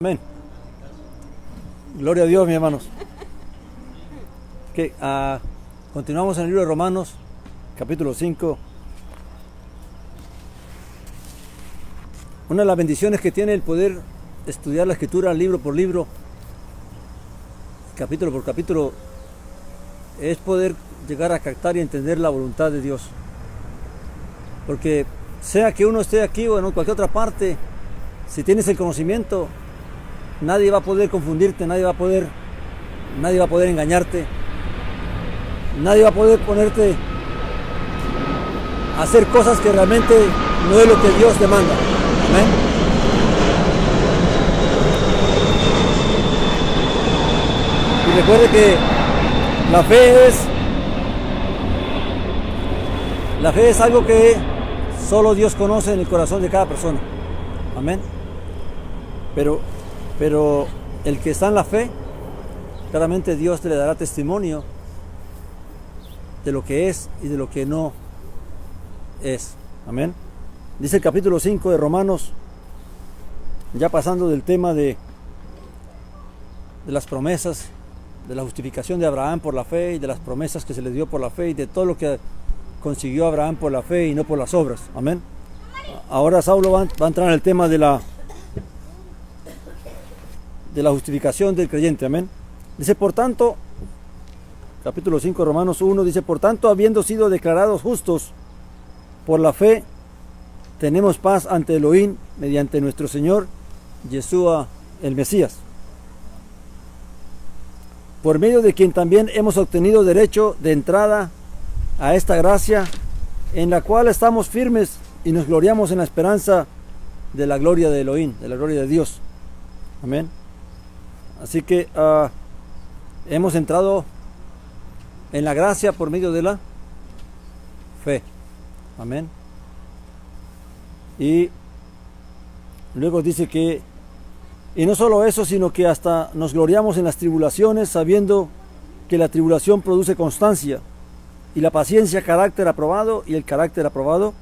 Amén. Gloria a Dios, mis hermanos. Continuamos en el libro de Romanos, capítulo 5. Una de las bendiciones que tiene el poder estudiar la Escritura libro por libro, capítulo por capítulo, es poder llegar a captar y entender la voluntad de Dios. Porque sea que uno esté aquí o en cualquier otra parte, si tienes el conocimiento, nadie va a poder confundirte, nadie va a poder engañarte, nadie va a poder ponerte a hacer cosas que realmente no es lo que Dios demanda. Amén. Y recuerde que la fe es algo que solo Dios conoce en el corazón de cada persona. Amén. Pero el que está en la fe, claramente Dios le dará testimonio de lo que es y de lo que no es. Amén. Dice el capítulo 5 de Romanos, ya pasando del tema de las promesas, de la justificación de Abraham por la fe y de las promesas que se le dio por la fe y de todo lo que consiguió Abraham por la fe y no por las obras. Amén. Ahora Saulo va a entrar en el tema de la justificación del creyente. Amén. Dice, por tanto, capítulo 5, Romanos 1, dice, por tanto, habiendo sido declarados justos por la fe, tenemos paz ante Elohim mediante nuestro Señor Yeshua el Mesías, por medio de quien también hemos obtenido derecho de entrada a esta gracia, en la cual estamos firmes y nos gloriamos en la esperanza de la gloria de Elohim, de la gloria de Dios. Amén. Así que hemos entrado en la gracia por medio de la fe. Amén. Y luego dice que, y no solo eso, sino que hasta nos gloriamos en las tribulaciones, sabiendo que la tribulación produce constancia, y la paciencia carácter aprobado, y el carácter aprobado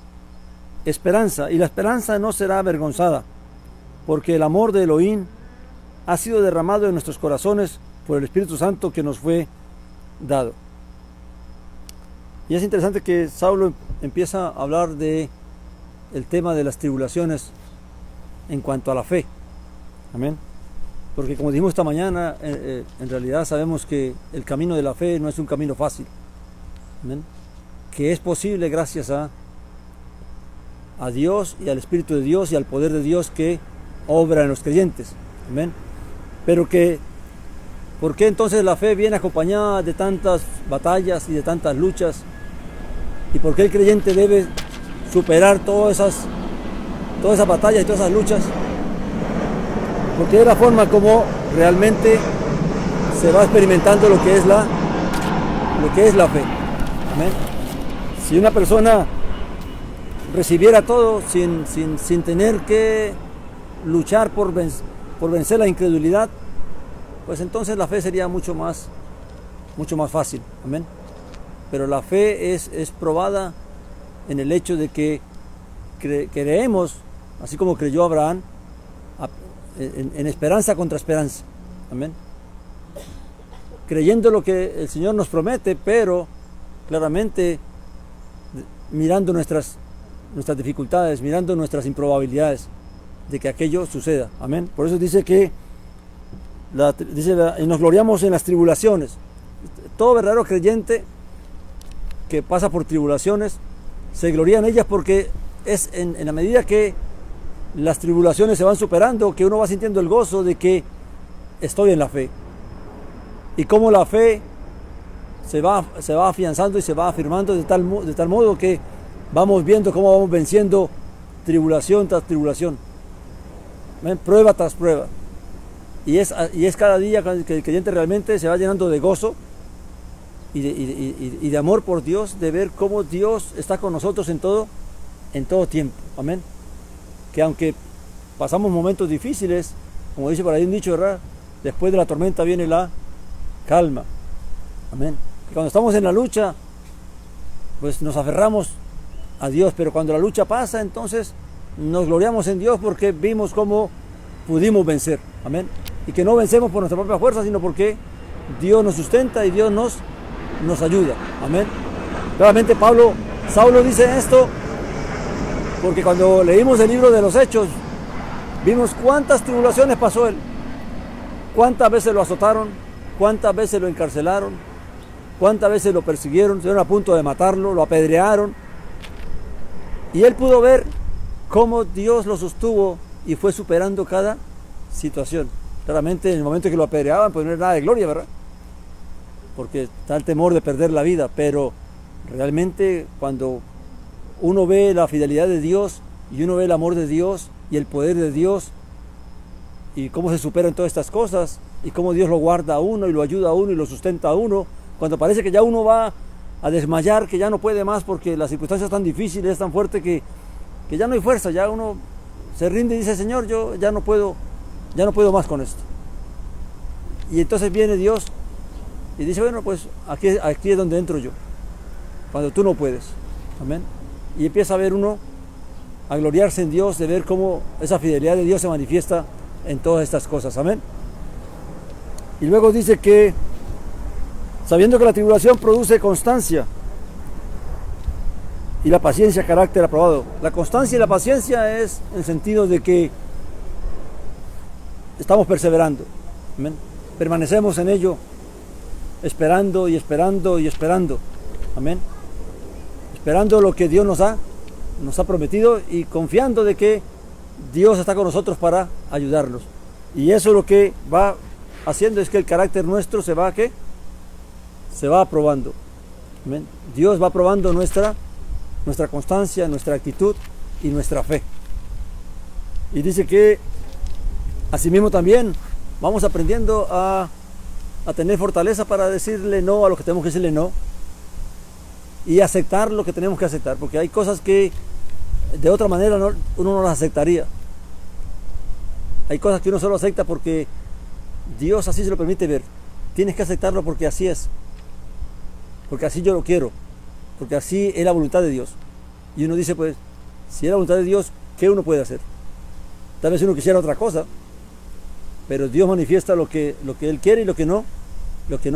esperanza, y la esperanza no será avergonzada, porque el amor de Elohim ha sido derramado en nuestros corazones por el Espíritu Santo que nos fue dado. Y es interesante que Saulo empieza a hablar de el tema de las tribulaciones en cuanto a la fe. Amén. Porque como dijimos esta mañana, en realidad sabemos que el camino de la fe no es un camino fácil. Amén. Que es posible gracias a Dios y al Espíritu de Dios y al poder de Dios que obra en los creyentes. Amén. Pero que, ¿por qué entonces la fe viene acompañada de tantas batallas y de tantas luchas? ¿Y por qué el creyente debe superar todas esas batallas y todas esas luchas? Porque es la forma como realmente se va experimentando lo que es la fe. Amén. Si una persona recibiera todo sin tener que luchar por vencer la incredulidad, pues entonces la fe sería mucho más fácil. Amén. Pero la fe es probada en el hecho de que creemos, así como creyó Abraham, en esperanza contra esperanza. Amén. Creyendo lo que el Señor nos promete, pero claramente mirando nuestras dificultades, mirando nuestras improbabilidades de que aquello suceda. Amén. Por eso dice que y nos gloriamos en las tribulaciones. Todo verdadero creyente que pasa por tribulaciones se gloria en ellas, porque es en la medida que las tribulaciones se van superando que uno va sintiendo el gozo de que estoy en la fe, y cómo la fe se va afianzando y se va afirmando de tal modo que vamos viendo cómo vamos venciendo tribulación tras tribulación. ¿Ven? Prueba tras prueba, y es cada día que el creyente realmente se va llenando de gozo y de amor por Dios, de ver cómo Dios está con nosotros en todo tiempo. Amén. Que aunque pasamos momentos difíciles, como dice por ahí un dicho, ¿verdad?, después de la tormenta viene la calma. Amén. Y cuando estamos en la lucha, pues nos aferramos a Dios, pero cuando la lucha pasa, entonces nos gloriamos en Dios, porque vimos cómo pudimos vencer. Amén. Y que no vencemos por nuestra propia fuerza, sino porque Dios nos sustenta y Dios nos ayuda. Amén. Claramente Saulo dice esto porque cuando leímos el libro de los Hechos, vimos cuántas tribulaciones pasó él, cuántas veces lo azotaron, cuántas veces lo encarcelaron, cuántas veces lo persiguieron, estuvieron a punto de matarlo, lo apedrearon. Y él pudo ver cómo Dios lo sostuvo y fue superando cada situación. Claramente en el momento que lo apedreaban, pues no era nada de gloria, ¿verdad? Porque está el temor de perder la vida, pero realmente cuando uno ve la fidelidad de Dios y uno ve el amor de Dios y el poder de Dios y cómo se superan todas estas cosas y cómo Dios lo guarda a uno y lo ayuda a uno y lo sustenta a uno, cuando parece que ya uno va a desmayar, que ya no puede más porque las circunstancias son tan difíciles, es tan fuerte que ya no hay fuerza, ya uno se rinde y dice, Señor, yo ya no puedo más con esto. Y entonces viene Dios y dice, bueno, pues aquí es donde entro yo, cuando tú no puedes. Amén. Y empieza a ver uno, a gloriarse en Dios, de ver cómo esa fidelidad de Dios se manifiesta en todas estas cosas. Amén. Y luego dice que, sabiendo que la tribulación produce constancia y la paciencia carácter aprobado. La constancia y la paciencia es en el sentido de que estamos perseverando. Amén. Permanecemos en ello, esperando y esperando y esperando. Amén. Esperando lo que Dios nos ha prometido y confiando de que Dios está con nosotros para ayudarnos. Y eso lo que va haciendo es que el carácter nuestro se va aprobando. Amén. Dios va aprobando nuestra constancia, nuestra actitud y nuestra fe. Y dice que asimismo también vamos aprendiendo a tener fortaleza para decirle no a lo que tenemos que decirle no y aceptar lo que tenemos que aceptar, porque hay cosas que de otra manera uno no las aceptaría. Hay cosas que uno solo acepta porque Dios así se lo permite ver. Tienes que aceptarlo porque así es, porque así yo lo quiero, porque así es la voluntad de Dios. Y uno dice, pues, si es la voluntad de Dios, ¿qué uno puede hacer? Tal vez uno quisiera otra cosa, pero Dios manifiesta lo que Él quiere y lo que no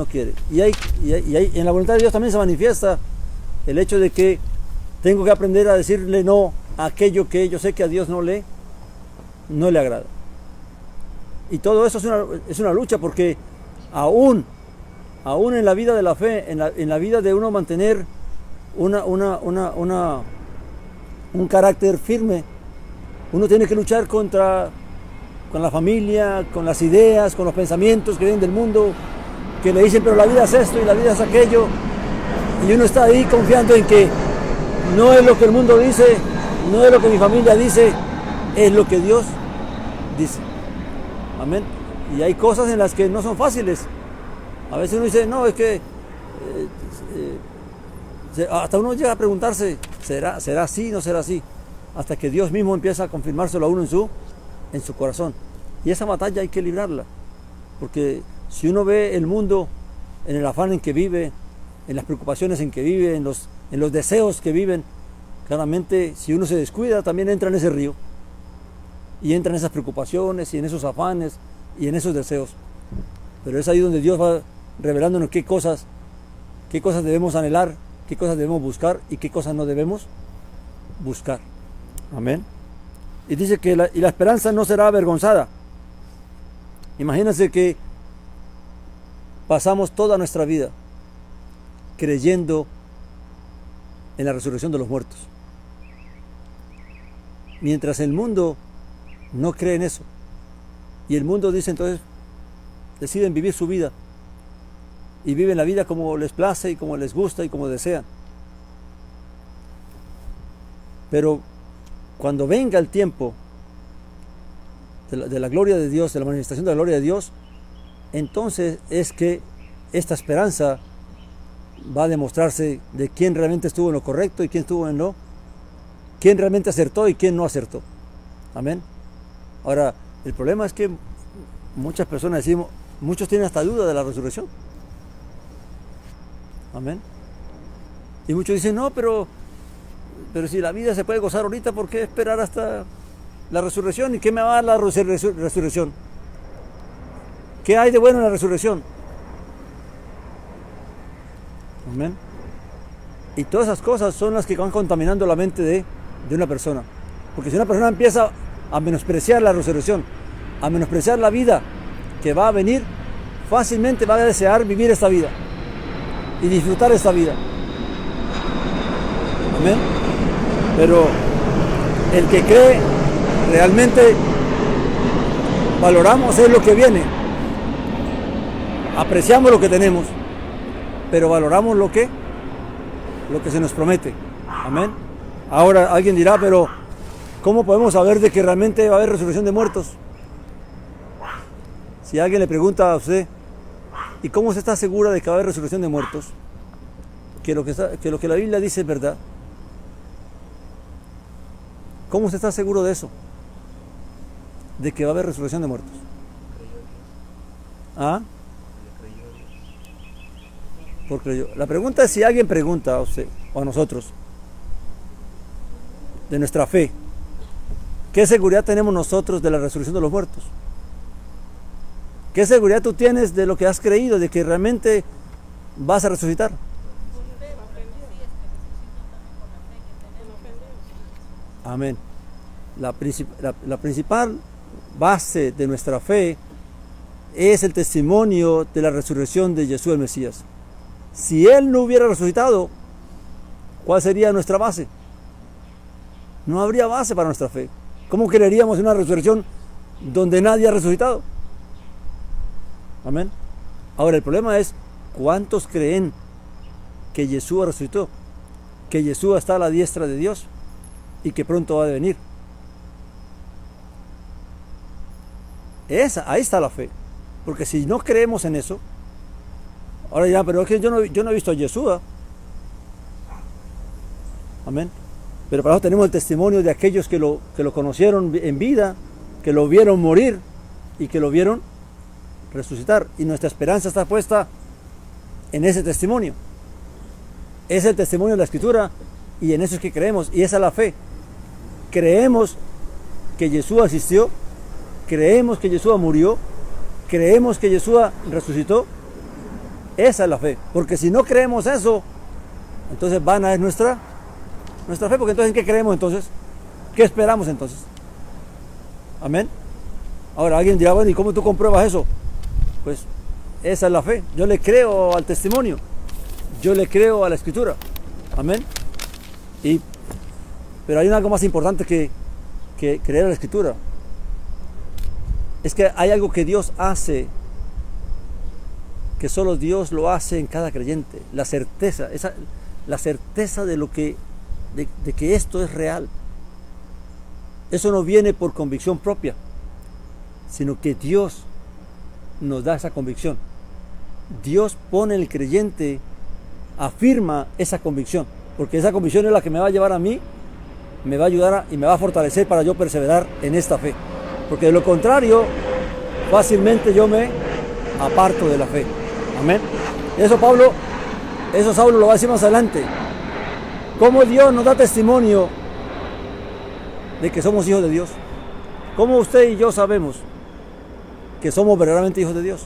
quiere. Y en la voluntad de Dios también se manifiesta el hecho de que tengo que aprender a decirle no a aquello que yo sé que a Dios no le agrada. Y todo eso es una lucha, porque aún en la vida de la fe, en la vida de uno mantener un carácter firme, uno tiene que luchar con la familia, con las ideas, con los pensamientos que vienen del mundo, que le dicen, pero la vida es esto y la vida es aquello, y uno está ahí confiando en que no es lo que el mundo dice, no es lo que mi familia dice, es lo que Dios dice. Amén. Y hay cosas en las que no son fáciles. A veces uno dice, no, es que hasta uno llega a preguntarse, ¿será así, no será así? Hasta que Dios mismo empieza a confirmárselo a uno en su corazón. Y esa batalla hay que librarla, porque si uno ve el mundo en el afán en que vive, en las preocupaciones en que vive, en los deseos que viven, claramente si uno se descuida también entra en ese río y entra en esas preocupaciones y en esos afanes y en esos deseos. Pero es ahí donde Dios va revelándonos qué cosas debemos anhelar, qué cosas debemos buscar y qué cosas no debemos buscar. Amén. Y dice que la esperanza no será avergonzada. Imagínense que pasamos toda nuestra vida creyendo en la resurrección de los muertos, mientras el mundo no cree en eso. Y el mundo dice, entonces deciden vivir su vida y viven la vida como les place y como les gusta y como desean. Pero cuando venga el tiempo de la gloria de Dios, de la manifestación de la gloria de Dios, entonces es que esta esperanza va a demostrarse de quién realmente estuvo en lo correcto y quién estuvo en quién realmente acertó y quién no acertó. Amén. Ahora, el problema es que muchas personas decimos, muchos tienen hasta duda de la resurrección. Amén. Y muchos dicen, no, pero si la vida se puede gozar ahorita, ¿por qué esperar hasta La resurrección. ¿Y qué me va a dar la resurrección? ¿Qué hay de bueno en la resurrección? Amén. Y todas esas cosas son las que van contaminando la mente de una persona. Porque si una persona empieza a menospreciar la resurrección, a menospreciar la vida que va a venir, fácilmente va a desear vivir esta vida y disfrutar esta vida. Amén. Pero el que cree realmente valoramos es lo que viene. Apreciamos lo que tenemos, pero valoramos lo que se nos promete. Amén. Ahora alguien dirá, pero ¿cómo podemos saber de que realmente va a haber resurrección de muertos? Si alguien le pregunta a usted, ¿y cómo se está segura de que va a haber resurrección de muertos? Que lo que la Biblia dice es verdad. ¿Cómo se está seguro de eso? De que va a haber resurrección de muertos. ¿Ah? Porque la pregunta es si alguien pregunta a usted o a nosotros de nuestra fe, ¿qué seguridad tenemos nosotros de la resurrección de los muertos? ¿Qué seguridad tú tienes de lo que has creído, de que realmente vas a resucitar? Amén. La principal base de nuestra fe es el testimonio de la resurrección de Jesús el Mesías. Si Él no hubiera resucitado, ¿cuál sería nuestra base? No habría base para nuestra fe. ¿Cómo creeríamos en una resurrección donde nadie ha resucitado? Amén. Ahora el problema es, ¿cuántos creen que Jesús resucitó? Que Jesús está a la diestra de Dios y que pronto va a venir. Ahí está la fe. Porque si no creemos en eso, ahora dirán, pero es que yo no he visto a Jesús. Amén. Pero para eso tenemos el testimonio de aquellos que lo conocieron en vida, que lo vieron morir y que lo vieron resucitar. Y nuestra esperanza está puesta en ese testimonio. Es el testimonio de la Escritura y en eso es que creemos. Y esa es la fe. Creemos que Jesús existió, creemos que Jesús murió, creemos que Jesús resucitó. Esa es la fe. Porque si no creemos eso, entonces vana es nuestra fe. Porque entonces ¿en qué creemos entonces? ¿Qué esperamos entonces? Amén. Ahora alguien dirá, bueno, ¿y cómo tú compruebas eso? Pues esa es la fe. Yo le creo al testimonio, yo le creo a la Escritura. Amén. Pero hay algo más importante que creer a la Escritura. Es que hay algo que Dios hace, que solo Dios lo hace en cada creyente. La certeza de que esto es real. Eso no viene por convicción propia, sino que Dios nos da esa convicción. Dios pone en el creyente, afirma esa convicción, porque esa convicción es la que me va a llevar a mí, me va a ayudar y me va a fortalecer para yo perseverar en esta fe. Porque de lo contrario, fácilmente yo me aparto de la fe. Amén. Eso Saulo lo va a decir más adelante. Cómo Dios nos da testimonio de que somos hijos de Dios. Cómo usted y yo sabemos que somos verdaderamente hijos de Dios.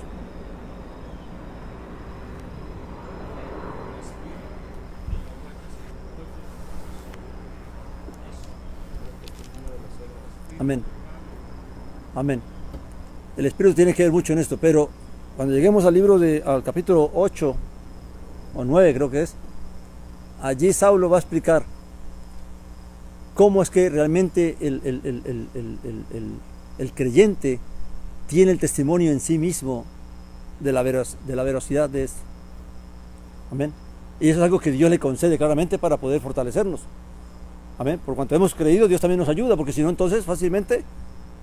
Amén. Amén. El Espíritu tiene que ver mucho en esto, pero cuando lleguemos al capítulo 8 o 9 creo que es, allí Saulo va a explicar cómo es que realmente el creyente tiene el testimonio en sí mismo de la veracidad de esto. Amén. Y eso es algo que Dios le concede claramente para poder fortalecernos. Amén. Por cuanto hemos creído, Dios también nos ayuda, porque si no, entonces fácilmente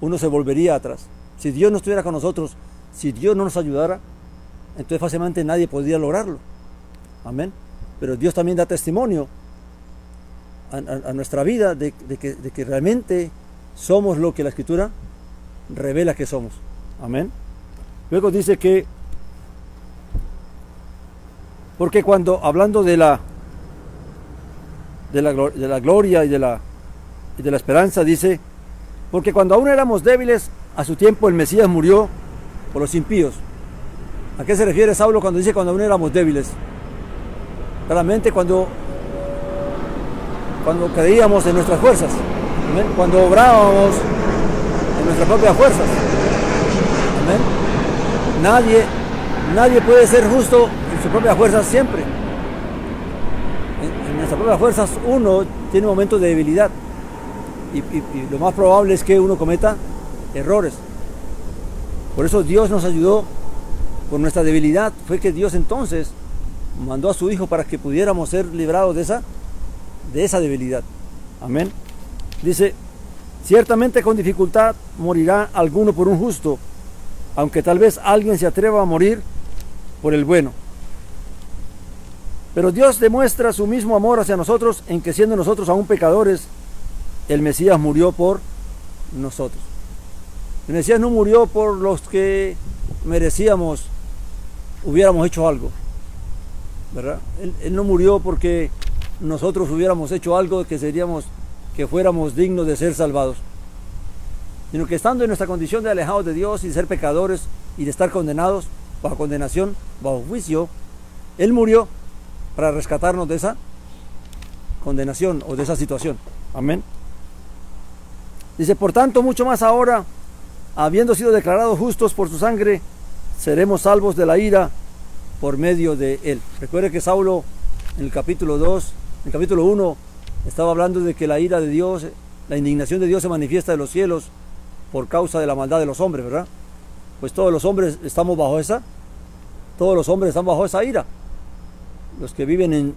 uno se volvería atrás. Si Dios no estuviera con nosotros, si Dios no nos ayudara, entonces fácilmente nadie podría lograrlo. Amén. Pero Dios también da testimonio a nuestra vida de que realmente somos lo que la Escritura revela que somos. Amén. Luego dice que, porque cuando hablando de la gloria y de la esperanza, dice Porque cuando aún éramos débiles, a su tiempo el Mesías murió por los impíos. ¿A qué se refiere Saulo cuando dice cuando aún éramos débiles? Claramente cuando creíamos en nuestras fuerzas, ¿amén? Cuando obrábamos en nuestras propias fuerzas. ¿Amén? Nadie puede ser justo en sus propias fuerzas siempre. En nuestras propias fuerzas uno tiene momentos de debilidad y lo más probable es que uno cometa errores. Por eso Dios nos ayudó por nuestra debilidad. Fue que Dios entonces mandó a su Hijo para que pudiéramos ser librados de esa debilidad. Amén. Dice, ciertamente con dificultad morirá alguno por un justo, aunque tal vez alguien se atreva a morir por el bueno. Pero Dios demuestra su mismo amor hacia nosotros en que siendo nosotros aún pecadores, el Mesías murió por nosotros. El Mesías no murió por los que merecíamos, hubiéramos hecho algo, ¿verdad? Él no murió porque nosotros hubiéramos hecho algo que fuéramos dignos de ser salvados, sino que estando en nuestra condición de alejados de Dios y de ser pecadores y de estar condenados, bajo condenación, bajo juicio, Él murió para rescatarnos de esa condenación o de esa situación. Amén. Dice, por tanto, mucho más ahora, habiendo sido declarados justos por su sangre, seremos salvos de la ira por medio de Él. Recuerde que Saulo en el capítulo 1, estaba hablando de que la ira de Dios, la indignación de Dios se manifiesta de los cielos por causa de la maldad de los hombres, ¿verdad? Pues todos los hombres están bajo esa ira. Los que viven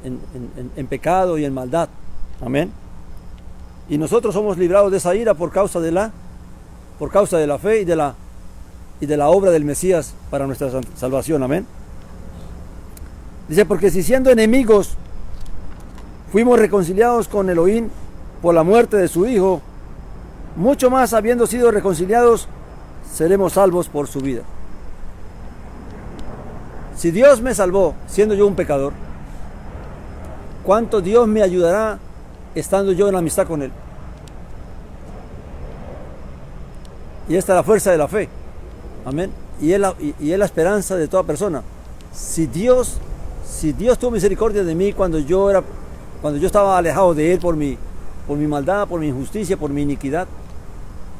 en pecado y en maldad. Amén. Y nosotros somos librados de esa ira por causa de la fe y de la obra del Mesías para nuestra salvación. Amén. Dice, porque si siendo enemigos fuimos reconciliados con Elohim por la muerte de su Hijo, mucho más habiendo sido reconciliados, seremos salvos por su vida. Si Dios me salvó siendo yo un pecador, ¿cuánto Dios me ayudará estando yo en amistad con Él? Y esta es la fuerza de la fe. Amén. Y es la esperanza de toda persona. Si Dios tuvo misericordia de mí cuando yo estaba alejado de Él por mi maldad, por mi injusticia, por mi iniquidad,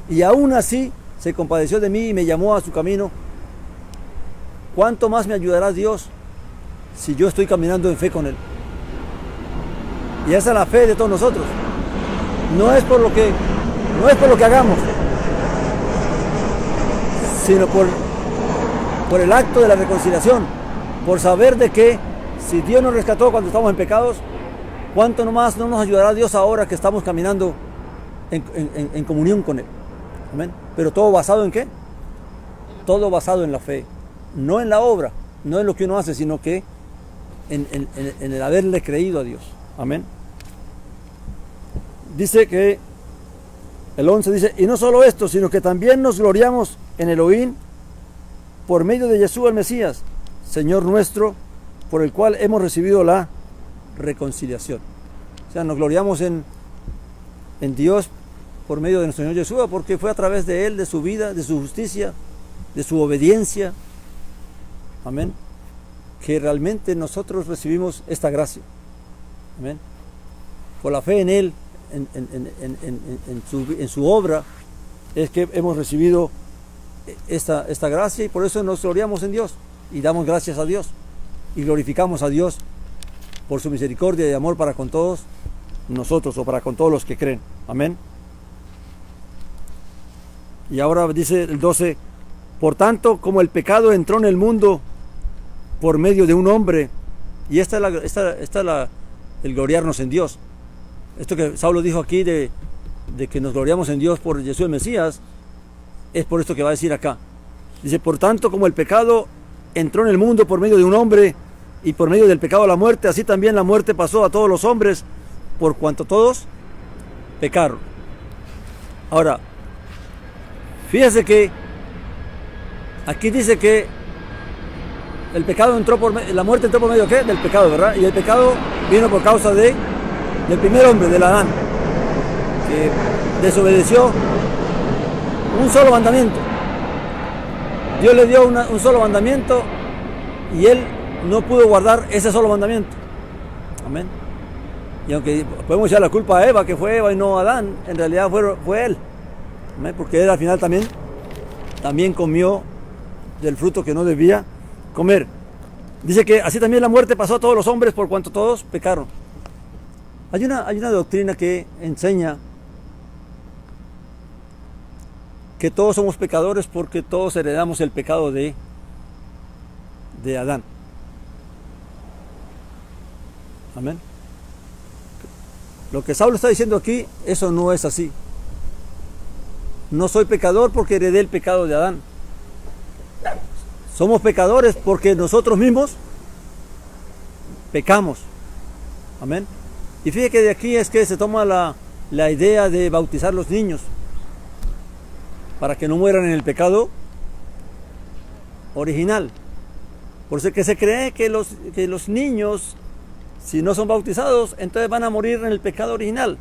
y aún así se compadeció de mí y me llamó a su camino, ¿cuánto más me ayudará Dios si yo estoy caminando en fe con Él? Y esa es la fe de todos nosotros. No es por lo que hagamos, sino por el acto de la reconciliación, por saber de que si Dios nos rescató cuando estamos en pecados, ¿cuánto más no nos ayudará Dios ahora que estamos caminando en comunión con Él? Amén. Pero todo basado ¿en qué? Todo basado en la fe, no en la obra, no en lo que uno hace, sino que en el haberle creído a Dios. Amén. Dice que el 11 dice, y no solo esto, sino que también nos gloriamos en Elohim por medio de Yeshua el Mesías, Señor nuestro, por el cual hemos recibido la reconciliación. O sea, nos gloriamos en Dios por medio de nuestro Señor Yeshua, porque fue a través de Él, de su vida, de su justicia, de su obediencia, amén, que realmente nosotros recibimos esta gracia. Amén. Por la fe en Él, en su obra, es que hemos recibido esta gracia, y por eso nos gloriamos en Dios y damos gracias a Dios y glorificamos a Dios por su misericordia y amor para con todos nosotros, o para con todos los que creen. Amén. Y ahora dice el 12, por tanto, como el pecado entró en el mundo por medio de un hombre, y esta es el gloriarnos en Dios. Esto que Saulo dijo aquí de que nos gloriamos en Dios por Jesús el Mesías, es por esto que va a decir acá. Dice, por tanto, como el pecado entró en el mundo por medio de un hombre, y por medio del pecado la muerte, así también la muerte pasó a todos los hombres, por cuanto todos pecaron. Ahora, fíjese que aquí dice que el pecado la muerte entró por medio ¿qué? Del pecado, ¿verdad? Y el pecado vino por causa del primer hombre, del Adán, que desobedeció un solo mandamiento. Dios le dio un solo mandamiento y él no pudo guardar ese solo mandamiento. Amén. Y aunque podemos echar la culpa a Eva, que fue Eva y no Adán, en realidad fue él. Amén. Porque él al final también comió del fruto que no debía comer. Dice que así también la muerte pasó a todos los hombres por cuanto todos pecaron. Hay una doctrina que enseña que todos somos pecadores porque todos heredamos el pecado de Adán. Amén. Lo que Saulo está diciendo aquí, eso no es así. No soy pecador porque heredé el pecado de Adán. Somos pecadores porque nosotros mismos pecamos. Amén. Y fíjate que de aquí es que se toma la idea de bautizar los niños para que no mueran en el pecado original. Por eso es que se cree que los niños, si no son bautizados, entonces van a morir en el pecado original.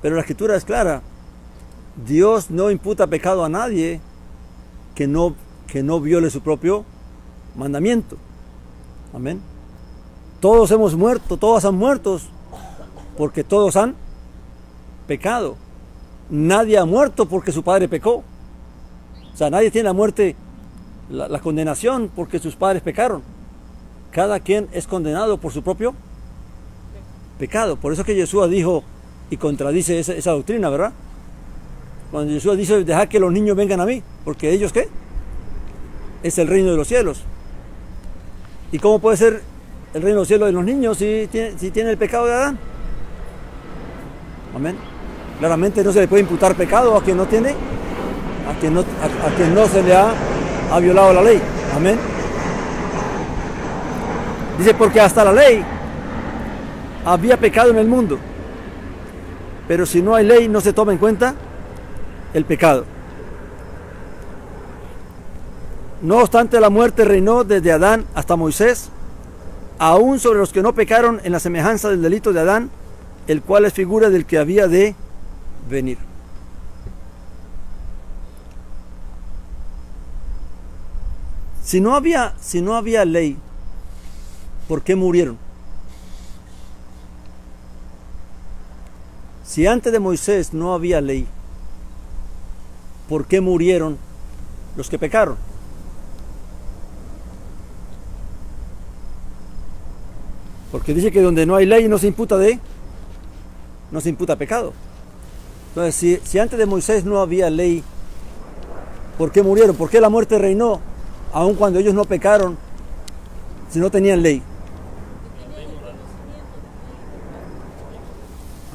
Pero la escritura es clara. Dios no imputa pecado a nadie que no viole su propio mandamiento. Amén. Todos hemos muerto, todos han muerto porque todos han pecado. Nadie ha muerto porque su padre pecó. O sea, nadie tiene la muerte, la condenación porque sus padres pecaron. Cada quien es condenado por su propio pecado. Por eso que Jesús dijo y contradice esa doctrina, ¿verdad? Cuando Jesús dice, dejad que los niños vengan a mí, porque ellos, ¿qué? Es el reino de los cielos. ¿Y cómo puede ser el reino de los cielos de los niños si tiene el pecado de Adán? Amén. Claramente no se le puede imputar pecado a quien no tiene, a quien no se le ha violado la ley. Amén. Dice, porque hasta la ley había pecado en el mundo, pero si no hay ley no se toma en cuenta el pecado. No obstante, la muerte reinó desde Adán hasta Moisés, aún sobre los que no pecaron en la semejanza del delito de Adán, el cual es figura del que había de venir. Si no había ley, ¿por qué murieron? Si antes de Moisés no había ley, ¿por qué murieron los que pecaron? Porque dice que donde no hay ley no se imputa pecado. Entonces, si antes de Moisés no había ley, ¿por qué murieron? ¿Por qué la muerte reinó aun cuando ellos no pecaron si no tenían ley?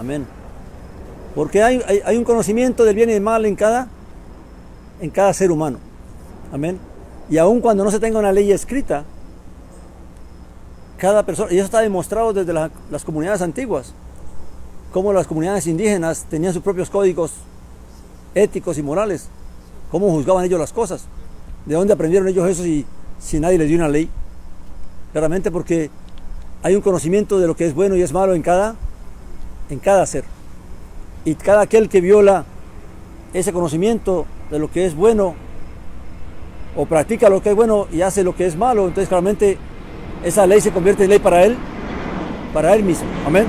Amén. Porque hay un conocimiento del bien y del mal en cada ser humano. Amén. Y aun cuando no se tenga una ley escrita, cada persona, y eso está demostrado desde las comunidades antiguas, cómo las comunidades indígenas tenían sus propios códigos éticos y morales, cómo juzgaban ellos las cosas, de dónde aprendieron ellos eso si nadie les dio una ley. Claramente porque hay un conocimiento de lo que es bueno y es malo en cada ser. Y cada aquel que viola ese conocimiento de lo que es bueno o practica lo que es bueno y hace lo que es malo, entonces claramente esa ley se convierte en ley para él mismo. Amén.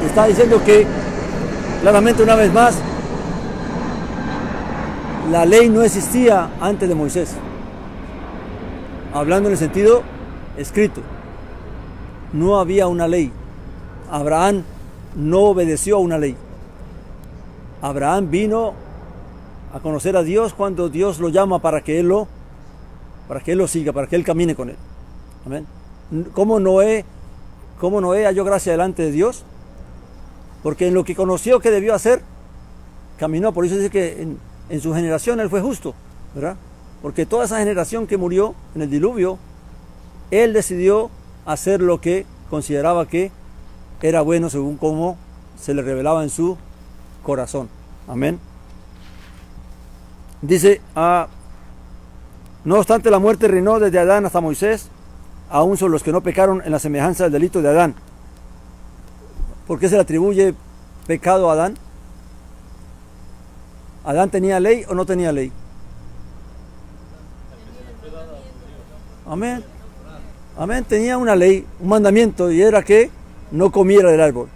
Está diciendo que claramente una vez más la ley no existía antes de Moisés, hablando en el sentido escrito. No había una ley. Abraham no obedeció a una ley. Abraham vino a conocer a Dios cuando Dios lo llama para que él lo siga, para que él camine con él. Amén. ¿Cómo Noé halló gracia delante de Dios? Porque en lo que conoció que debió hacer, caminó. Por eso dice que en su generación él fue justo, ¿verdad? Porque toda esa generación que murió en el diluvio, él decidió hacer lo que consideraba que era bueno según cómo se le revelaba en su corazón. Amén. Dice, no obstante la muerte reinó desde Adán hasta Moisés, aún sobre los que no pecaron en la semejanza del delito de Adán. ¿Por qué se le atribuye pecado a Adán? ¿Adán tenía ley o no tenía ley? Amén. Amén. Tenía una ley, un mandamiento, y era que no comiera del árbol.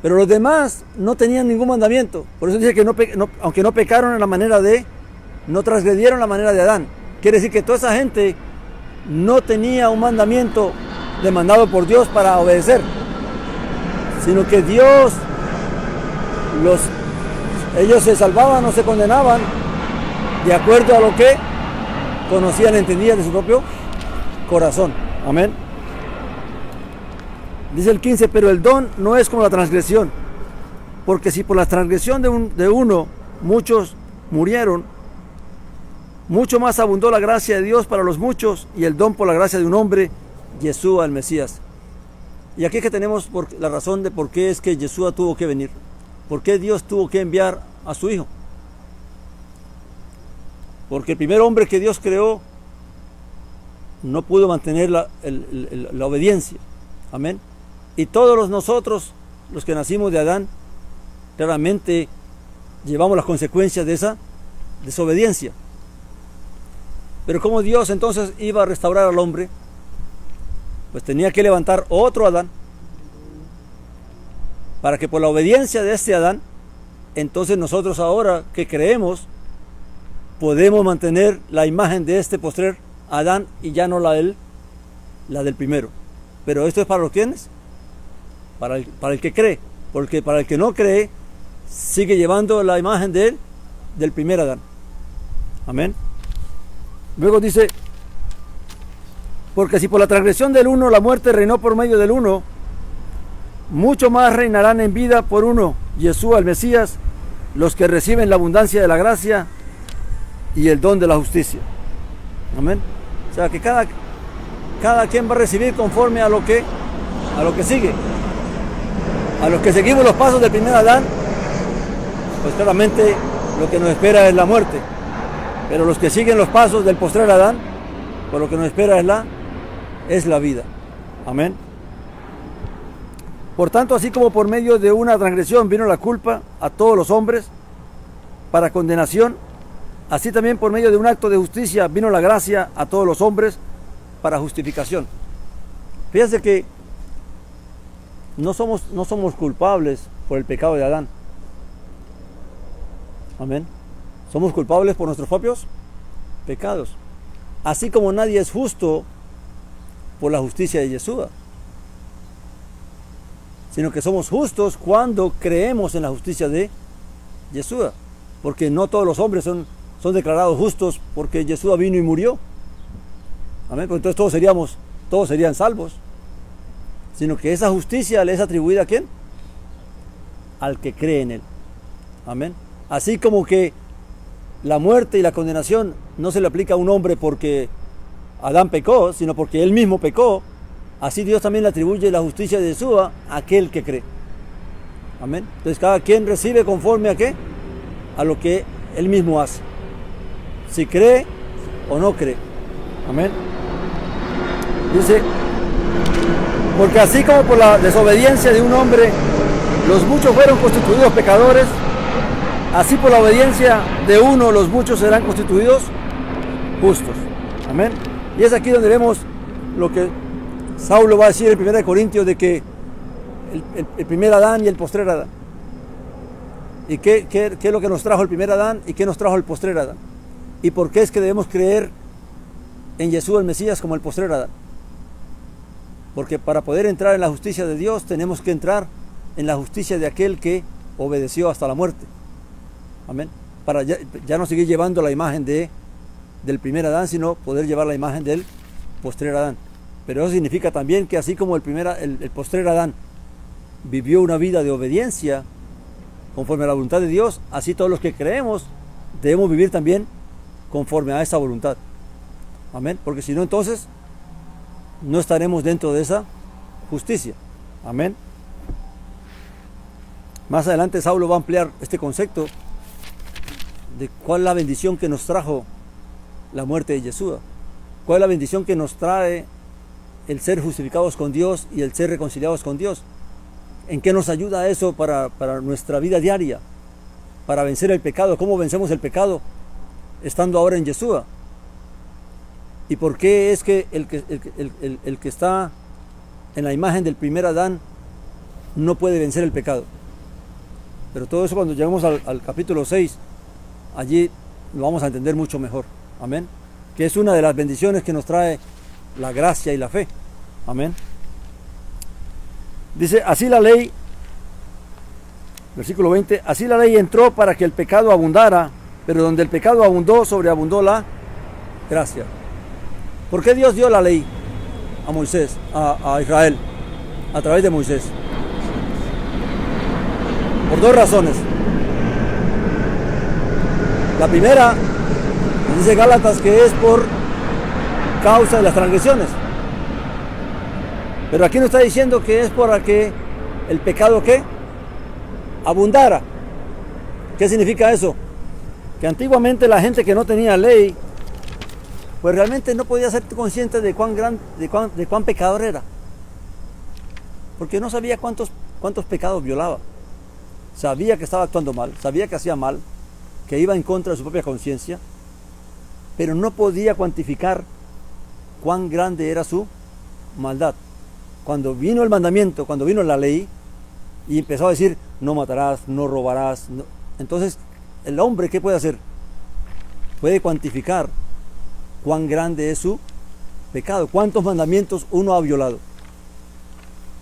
Pero los demás no tenían ningún mandamiento. Por eso dice que aunque no pecaron en la manera de, no transgredieron la manera de Adán. Quiere decir que toda esa gente no tenía un mandamiento demandado por Dios para obedecer, sino que Dios ellos se salvaban o se condenaban de acuerdo a lo que conocían, entendían de su propio corazón. Amén. Dice el 15, pero el don no es como la transgresión, porque si por la transgresión de uno muchos murieron, mucho más abundó la gracia de Dios para los muchos y el don por la gracia de un hombre, Yeshua el Mesías. Y aquí es que tenemos la razón de por qué es que Yeshua tuvo que venir, por qué Dios tuvo que enviar a su Hijo. Porque el primer hombre que Dios creó no pudo mantener la obediencia. Amén. Y todos nosotros, los que nacimos de Adán, claramente llevamos las consecuencias de esa desobediencia. Pero como Dios entonces iba a restaurar al hombre, pues tenía que levantar otro Adán, para que por la obediencia de este Adán, entonces nosotros ahora que creemos, podemos mantener la imagen de este postrer Adán y ya no la del primero. Pero esto es para los quienes, para el que cree, porque para el que no cree, sigue llevando la imagen del primer Adán. Amén. Luego dice, porque si por la transgresión del uno la muerte reinó por medio del uno, mucho más reinarán en vida por uno, Yeshua el Mesías, los que reciben la abundancia de la gracia y el don de la justicia. Amén. O sea que cada quien va a recibir conforme a lo que sigue. A los que seguimos los pasos del primer Adán, pues claramente lo que nos espera es la muerte. Pero los que siguen los pasos del postrer Adán, pues lo que nos espera es la vida. Amén. Por tanto, así como por medio de una transgresión vino la culpa a todos los hombres para condenación, así también por medio de un acto de justicia vino la gracia a todos los hombres para justificación. Fíjense que no somos culpables por el pecado de Adán. Amén. Somos culpables por nuestros propios pecados. Así como nadie es justo por la justicia de Yeshua, sino que somos justos cuando creemos en la justicia de Yeshua, porque no todos los hombres son declarados justos porque Yeshua vino y murió. Amén. Pues entonces todos serían salvos, sino que esa justicia le es atribuida ¿a quién? Al que cree en él. Amén. Así como que la muerte y la condenación no se le aplica a un hombre porque Adán pecó, sino porque él mismo pecó, así Dios también le atribuye la justicia de Yeshua a aquel que cree. Amén. Entonces cada quien recibe conforme a qué? A lo que él mismo hace. Si cree o no cree. Amén. Dice, porque así como por la desobediencia de un hombre los muchos fueron constituidos pecadores, así por la obediencia de uno los muchos serán constituidos justos. Amén. Y es aquí donde vemos lo que Saulo va a decir en 1 Corintios de que el primer Adán y el postrer Adán. ¿Y qué es lo que nos trajo el primer Adán y qué nos trajo el postrer Adán? ¿Y por qué es que debemos creer en Yeshua el Mesías como el postrer Adán? Porque para poder entrar en la justicia de Dios tenemos que entrar en la justicia de aquel que obedeció hasta la muerte. Amén. Para ya no seguir llevando la imagen del primer Adán, sino poder llevar la imagen del postrer Adán. Pero eso significa también que así como el postrer Adán vivió una vida de obediencia conforme a la voluntad de Dios, así todos los que creemos debemos vivir también conforme a esa voluntad. Amén. Porque si no, entonces no estaremos dentro de esa justicia. Amén. Más adelante Saulo va a ampliar este concepto de cuál es la bendición que nos trajo la muerte de Yeshua, cuál es la bendición que nos trae el ser justificados con Dios y el ser reconciliados con Dios, en qué nos ayuda eso para nuestra vida diaria. para vencer el pecado. ¿Cómo vencemos el pecado? Estando ahora en Yeshua. ¿Y por qué es que el que está en la imagen del primer Adán no puede vencer el pecado? Pero todo eso cuando lleguemos al capítulo 6, allí lo vamos a entender mucho mejor. Amén. Que es una de las bendiciones que nos trae la gracia y la fe. Amén. Dice, así la ley, versículo 20, así la ley entró para que el pecado abundara, pero donde el pecado abundó, sobreabundó la gracia. ¿Por qué Dios dio la ley a Moisés, a Israel, a través de Moisés? Por dos razones. La primera, dice Gálatas, que es por causa de las transgresiones. Pero aquí nos está diciendo que es para que el pecado, ¿qué? Abundara. ¿Qué significa eso? Que antiguamente la gente que no tenía ley, pues realmente no podía ser consciente de cuán pecador era. Porque no sabía cuántos pecados violaba. Sabía que estaba actuando mal, sabía que hacía mal, que iba en contra de su propia conciencia, pero no podía cuantificar cuán grande era su maldad. Cuando vino el mandamiento, cuando vino la ley, y empezó a decir, no matarás, no robarás, no. Entonces, el hombre, ¿qué puede hacer? Puede cuantificar cuán grande es su pecado, cuántos mandamientos uno ha violado.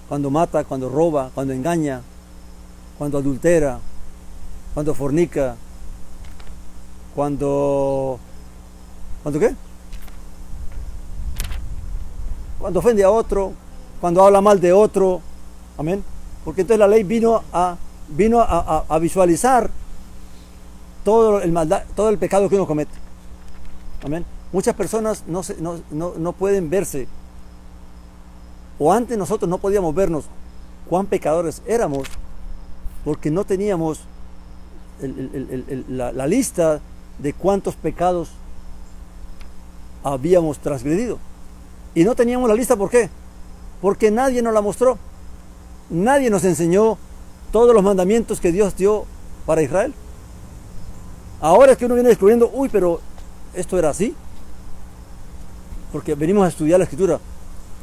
Cuando mata, cuando roba, cuando engaña, cuando adultera, cuando fornica, ¿cuándo qué? Cuando ofende a otro, cuando habla mal de otro. Amén. Porque entonces la ley vino a visualizar todo el pecado que uno comete. Amén. Muchas personas no pueden verse, o antes nosotros no podíamos vernos cuán pecadores éramos, porque no teníamos la lista de cuántos pecados habíamos transgredido. Y no teníamos la lista, ¿por qué? Porque nadie nos la mostró. Nadie nos enseñó todos los mandamientos que Dios dio para Israel. Ahora es que uno viene descubriendo, uy, pero esto era así. Porque venimos a estudiar la Escritura.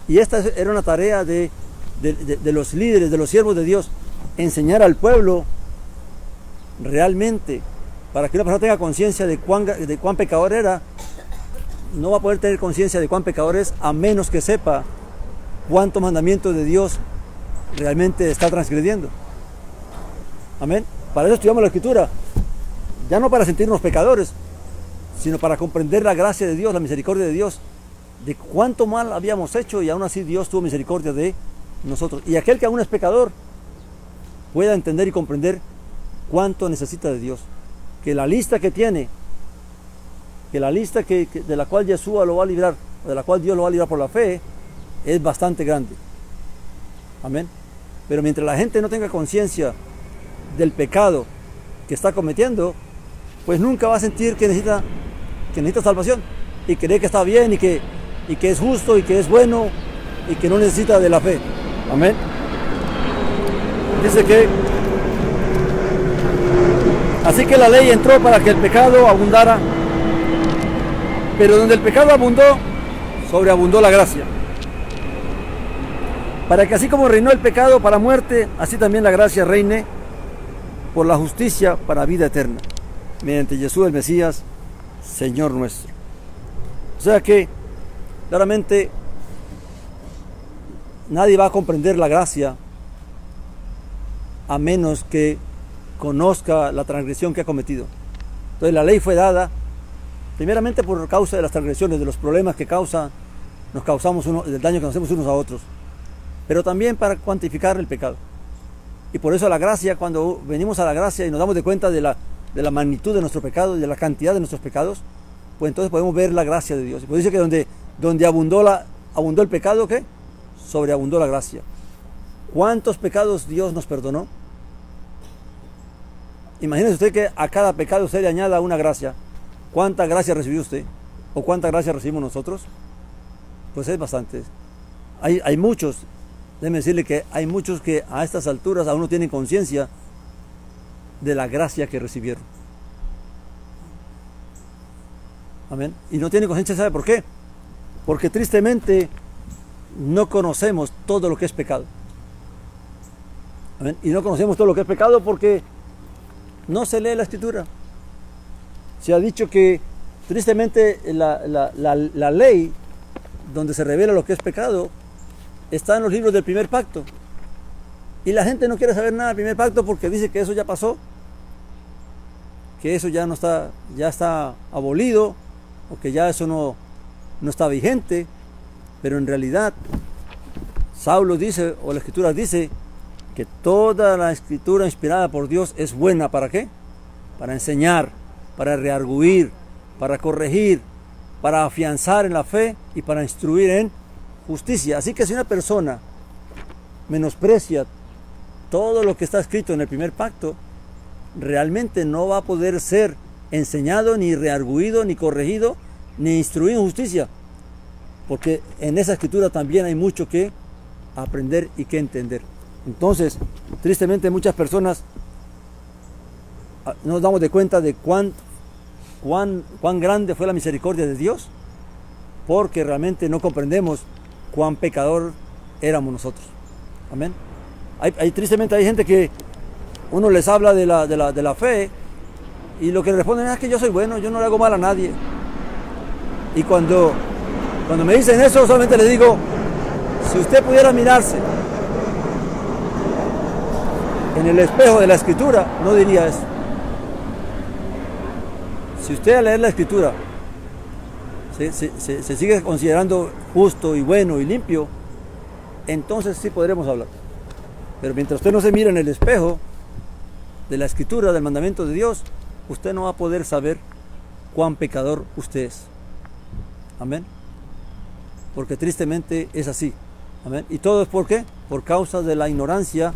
Y esta era una tarea de los líderes, de los siervos de Dios, enseñar al pueblo realmente, para que una persona tenga conciencia de cuán pecador era. No va a poder tener conciencia de cuán pecador es a menos que sepa cuántos mandamientos de Dios realmente está transgrediendo. Amén. Para eso estudiamos la Escritura, ya no para sentirnos pecadores, sino para comprender la gracia de Dios, la misericordia de Dios, de cuánto mal habíamos hecho, y aún así Dios tuvo misericordia de nosotros. Y aquel que aún es pecador pueda entender y comprender cuánto necesita de Dios, que la lista que tiene, que la lista de la cual Yeshua lo va a librar, o de la cual Dios lo va a librar por la fe, es bastante grande. Amén. Pero mientras la gente no tenga conciencia del pecado que está cometiendo, pues nunca va a sentir que necesita salvación, y cree que está bien, y que es justo, y que es bueno, y que no necesita de la fe. Amén. Dice que así que la ley entró para que el pecado abundara, pero donde el pecado abundó, sobreabundó la gracia. Para que así como reinó el pecado para muerte, así también la gracia reine por la justicia para vida eterna, mediante Jesús el Mesías, Señor nuestro. O sea que, claramente, nadie va a comprender la gracia a menos que conozca la transgresión que ha cometido. Entonces la ley fue dada primeramente por causa de las transgresiones, de los problemas que nos causamos del daño que nos hacemos unos a otros, pero también para cuantificar el pecado. Y por eso la gracia, cuando venimos a la gracia y nos damos de cuenta de la magnitud de nuestro pecado y de la cantidad de nuestros pecados, pues entonces podemos ver la gracia de Dios. Y pues dice que donde abundó el pecado, ¿qué? Sobreabundó la gracia. ¿Cuántos pecados Dios nos perdonó? Imagínese usted que a cada pecado usted le añada una gracia. ¿Cuánta gracia recibió usted? ¿O cuánta gracia recibimos nosotros? Pues es bastante. Hay muchos, déjeme decirle que hay muchos que a estas alturas aún no tienen conciencia de la gracia que recibieron. Amén. Y no tienen conciencia, ¿sabe por qué? Porque tristemente no conocemos todo lo que es pecado. Amén. Y no conocemos todo lo que es pecado porque no se lee la Escritura. Se ha dicho que tristemente la ley donde se revela lo que es pecado está en los libros del primer pacto. Y la gente no quiere saber nada del primer pacto porque dice que eso ya pasó, que eso ya no está, ya está abolido, o que ya eso no está vigente. Pero en realidad Saulo dice, o la Escritura dice, que toda la Escritura inspirada por Dios es buena. ¿Para qué? Para enseñar, para rearguir, para corregir, para afianzar en la fe y para instruir en justicia. Así que si una persona menosprecia todo lo que está escrito en el primer pacto, realmente no va a poder ser enseñado, ni rearguido, ni corregido, ni instruido en justicia, porque en esa Escritura también hay mucho que aprender y que entender. Entonces, tristemente muchas personas no nos damos de cuenta de cuán grande fue la misericordia de Dios, porque realmente no comprendemos cuán pecador éramos nosotros. Amén. Tristemente hay gente que uno les habla de la fe y lo que responden es que yo soy bueno, yo no le hago mal a nadie. Y cuando me dicen eso, solamente les digo, si usted pudiera mirarse en el espejo de la Escritura, no diría eso. Si usted al leer la Escritura se sigue considerando justo y bueno y limpio, entonces sí podremos hablar. Pero mientras usted no se mira en el espejo de la Escritura, del mandamiento de Dios, usted no va a poder saber cuán pecador usted es. Amén. Porque tristemente es así. Amén. Y todo es ¿por qué? Por causa de la ignorancia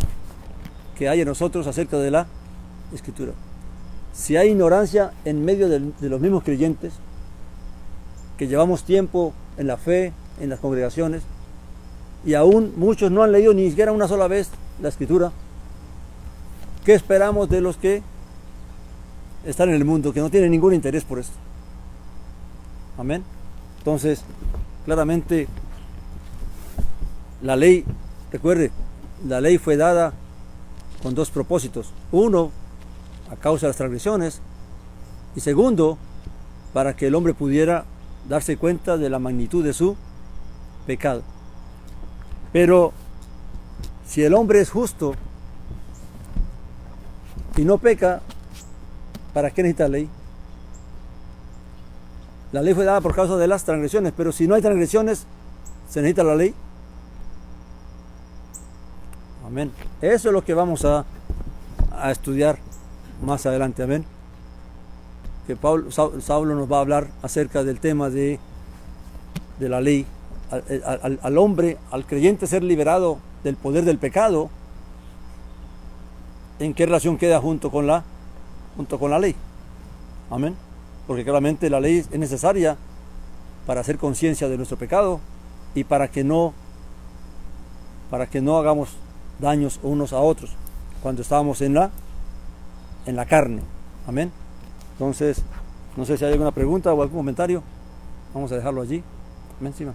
que hay en nosotros acerca de la Escritura. Si hay ignorancia en medio de los mismos creyentes, que llevamos tiempo en la fe, en las congregaciones, y aún muchos no han leído ni siquiera una sola vez la Escritura, ¿qué esperamos de los que están en el mundo, que no tienen ningún interés por esto? Amén. Entonces, claramente, la ley, recuerde, la ley fue dada con dos propósitos. Uno, a causa de las transgresiones, y segundo, para que el hombre pudiera darse cuenta de la magnitud de su pecado. Pero si el hombre es justo y no peca, ¿para qué necesita ley? La ley fue dada por causa de las transgresiones, pero si no hay transgresiones, ¿se necesita la ley? Amén. Eso es lo que vamos a estudiar más adelante. Amén. Que Saulo nos va a hablar acerca del tema de la ley. Al hombre, al creyente ser liberado del poder del pecado, ¿en qué relación queda junto con la ley? Amén. Porque claramente la ley es necesaria para hacer conciencia de nuestro pecado y para que no hagamos daños unos a otros cuando estábamos en la carne. Amén. Entonces, no sé si hay alguna pregunta o algún comentario. Vamos a dejarlo allí. Amén. Encima.